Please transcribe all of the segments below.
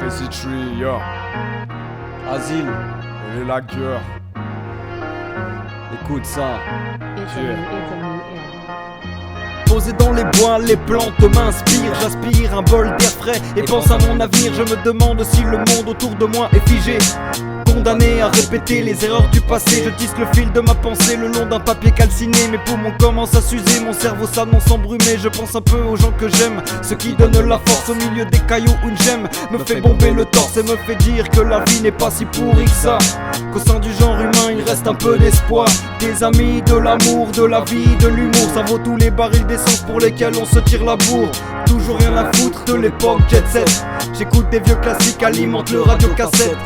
Crazy Tree, yo. Asile, Et les lagueurs. écoute ça. Yeah. Posé dans les bois, les plantes m'inspirent. J'aspire un bol d'air frais et pense à mon avenir. Je me demande si le monde autour de moi est figé, condamné à répéter les erreurs du passé. Je tisse le fil de ma pensée le long d'un papier calciné. Mes poumons commencent à s'user, mon cerveau s'annonce embrumé. Je pense un peu aux gens que j'aime, ceux qui donnent la force au milieu des cailloux. Une gemme me fait bomber le torse et me fait dire que la vie n'est pas si pourrie que ça, qu'au sein du genre humain il reste un peu d'espoir. Des amis, de l'amour, de la vie, de l'humour. Ça vaut tous les barils d'essence pour lesquels on se tire la bourre. Toujours rien à foutre de l'époque jet set. J'écoute des vieux classiques, alimente le radio-cassette.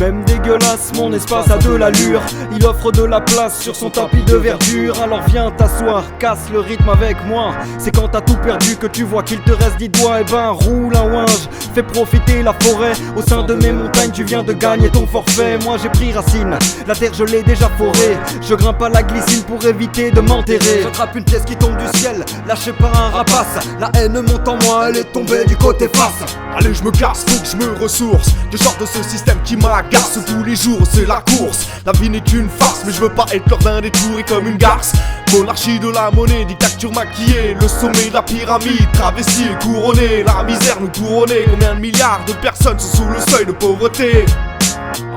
Même dégueulasse, mon espace a de l'allure. Il offre de la place sur son tapis de verdure. Alors viens t'asseoir, casse le rythme avec moi. C'est quand t'as tout perdu que tu vois qu'il te reste 10 doigts. Et ben roule un ouinge, fais profiter la forêt. Au sein de mes montagnes tu viens de gagner ton forfait. Moi j'ai pris racine, la terre je l'ai déjà forée. Je grimpe à la glycine pour éviter de m'enterrer. J'attrape une pièce qui tombe du ciel, lâchée par un rapace. La haine monte en moi, elle est tombée du côté face. Allez, je me casse, faut que je me ressource. Que je sors de ce système qui m'agace. Tous les jours, c'est la course. La vie n'est qu'une farce, mais je veux pas être lors d'un détour et comme une garce. Monarchie de la monnaie, dictature maquillée. Le sommet de la pyramide, travesti et couronné. La misère nous couronnait. Combien de milliards de personnes sont sous le seuil de pauvreté?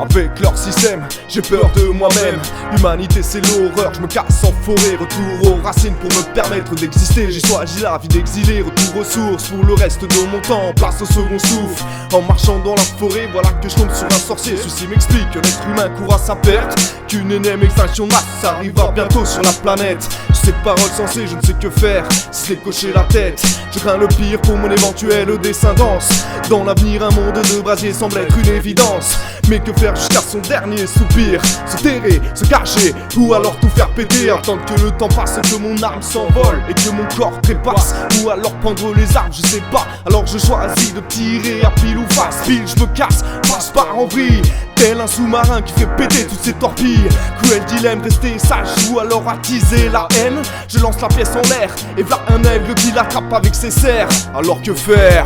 Avec leur système, j'ai peur de moi-même. L'humanité c'est l'horreur, je me casse en forêt. Retour aux racines pour me permettre d'exister. J'ai choisi la vie d'exilé, retour aux sources. Pour le reste de mon temps, place au second souffle. En marchant dans la forêt, voilà que je tombe sur un sorcier. Ceci m'explique que l'être humain court à sa perte, qu'une énième extinction de masse arrivera bientôt sur la planète. Ces paroles sensées, je ne sais que faire, si c'est cocher la tête. Je crains le pire pour mon éventuelle descendance. Dans l'avenir, un monde de brasier semble être une évidence. Mais que faire jusqu'à son dernier soupir? Se terrer, se cacher, ou alors tout faire péter. Attendre que le temps passe, que mon arme s'envole et que mon corps trépasse. Ou alors prendre les armes, je sais pas. Alors je choisis de tirer à pile ou face. Pile, je me casse, passe par en vrille. Tel un sous-marin qui fait péter toutes ses torpilles. Cruel dilemme, rester sage ou alors attiser la haine. Je lance la pièce en l'air et v'là un aigle qui l'attrape avec ses serres. Alors que faire?